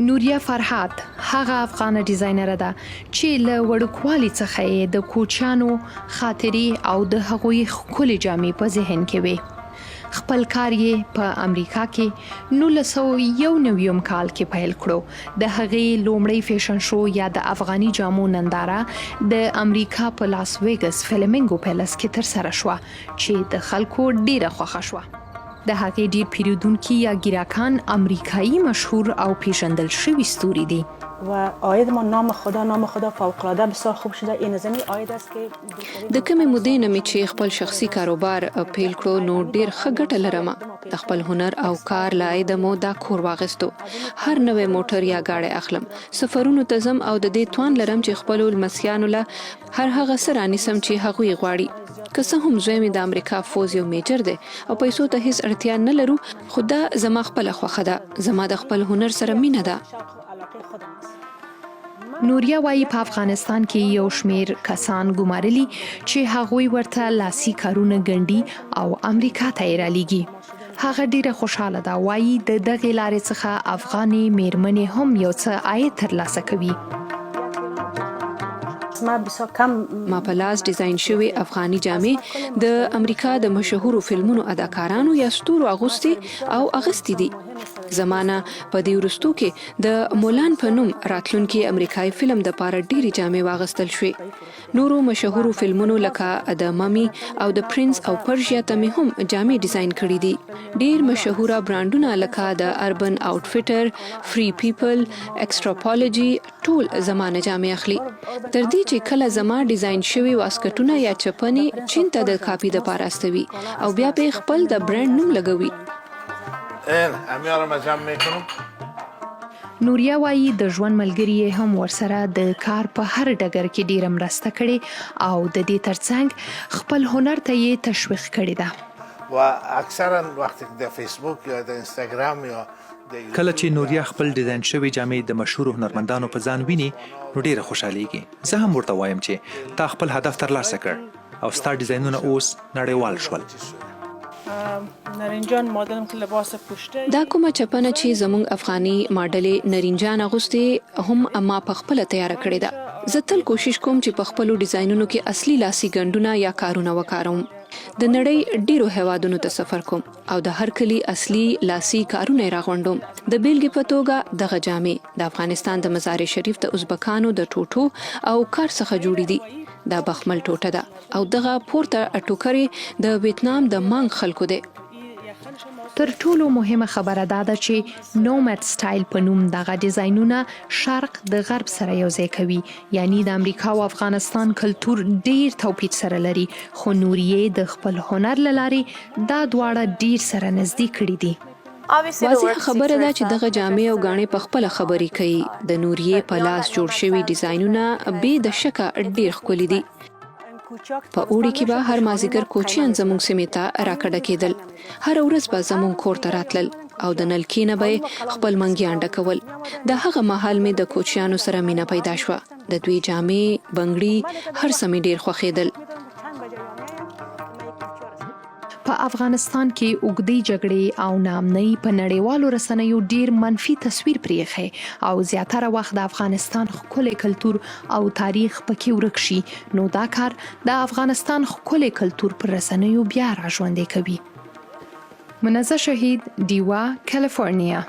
نوریا فرحات هغه افغانه ډیزاینره ده چې له وړوکوالي څخه یې د کوچیانو خاطرې او د هغوی ښکلې جامې په ذهن کې وې. خپل کار یې په امریکا کې 1991 کال کې پیل کړو. د هغې لومړی فیشن شو یا د افغاني جامو ننداره د امریکا په لاس ویګس فلیمنګو پیلس کې ترسره شوه چې د خلکو ډیره خوښه شوه. د هغې ډیر پیرودونکي یا ګیراکان امریکایی مشهور او پیژندل شوي ستوري دي. و عاید ما نام خدا فوق‌العاده بسیار خوب شده. این از این عاید است که د کمې مودې نه مې چې خپل شخصي کاروبار پیل کړو نو ډیر ښه ګټه لرم. د خپل هنر او کار له عایده مو دا کور واغستو. هر نوې موټر یا گاډی اخلم، سفرونو ته ځم او د دې توان لرم چې خپلو لمسیانو له هر هغه څه رانیسم چې هغوی غواړي. که څه هم زوی مې د امریکا فوز یو میجر دی او پیسو ته هیڅ اړتیا نه لرو، خو دا زما خپله خوښه ده. زما د خپل هنر سره مینه ده. نوریا وایي په افغانستان کې یو شمیر کسان ګمارلي چې هغوی ورته لاسي کارونه ګڼي او امریکا ته یې رالیږي. هغه ډیره خوشحاله ده. وایي د دغې لارې څخه افغانې میرمنې هم یو څه عاید ترلاسه کوي. ما په لاس ډیزاین شوي افغاني جامې د امریکا د مشهورو فلمونو اداکارانو یا ستورو اغوستي او اغستی دي. زمانه په دې وروستو کې د مولان په نوم راتلونکي امریکایي فلم د پاره ډیري جامې واغستل شوې. نورو مشهورو فلمونو لکه د ممی او د پرنس او پرشیا ته مې هم جامې ډیزاین کړي دي. ډیر مشهوره برانډونه لکه د اربن آوټفټر، فری پیپل، ایکستراپولوژي ټول زمانه جامې اخلي. تر دې چې کله زما ډیزاین شوي واسکټونه یا چپنې چین ته د کاپي د پاره استوي او بیا به خپل د برانډ نوم لګوي. نوریا وایي د ژوند ملګري هم ورسره د کار په هر ډګر کې ډیره مرسته کړې او د دې ترڅنګ خپل هنر ته یې تشویق کړی ده. و اکثرا وقتی که د فیسبوک یا د اینستاګرام یا کله چې نوریا خپل ډیزاین شوی جامې د مشهور هنرمندانو په ځان ویني نو ډیره خوشحالېږي. زه هم ورته وایم چې تا خپل هدف ترلاسه کړ او ستا ډیزاینونه اوس نړیوال شول. نرینجان مدلم که لباس پوشته دا کومه چپنه چې زموږ افغاني ماډلې نرینجان اغوستي هم ما په خپله تیاره کړې ده. زه تل کوشش کوم چې په خپلو ډیزاینونو کې اصلي لاسي ګنډونه یا کارونه وکاروم. د نړۍ ډیرو هیوادونو ته سفر کوم او د هر کلی اصلي لاسي کارونه راغونډوم. د بیلګې په توګه دغه جامې د افغانستان د مزار شریف د ازبکانو د ټوټو او کار څخه جوړې دي. دا بخمل ټوټه ده او دغه پورته ټوکرې د ویتنام د مانګ خلکو دی. تر ټولو مهمه خبره دا ده چې نومد سټایل په نوم دغه ډیزاینونه شرق د غرب سره یو ځای کوي. یعنی د امریکا او افغانستان کلتور ډیر توپیر سره لري، خو نوریې د خپل هنر له لارې دا دواړه ډیر سره نږدې کړي دي. واضح خبره ده چې دغه جامې او غاڼې په خپله خبرې کوي. د نوریې په لاس جوړ شوي ډیزاینونه بې د شکه ډیر ښکلي دي. په اوړي کې به هر مازیګر کوچیان زموږ سیمې ته راکډه کېدل. هر ورځ به زموږ کور ته راتلل او د نلکې نه به خپل منګیان ډکول. د هغه مهال مې د کوچیانو سره مینه پیدا شوه. د دوی جامې، بنګړي، هر څه مې ډیر خوښېدل. په افغانستان کې اوږدې جګړې او ناامنۍ په نړیوالو رسنیو ډیر منفي تصویر پرېښی او زیاتره وخت د افغانستان ښکلی کلتور او تاریخ پکې ورک شي، نو دا کار د افغانستان ښکلی کلتور پر رسنیو بیا راژوندی کوي. منزه شهید، ډیوا، کالیفورنیا.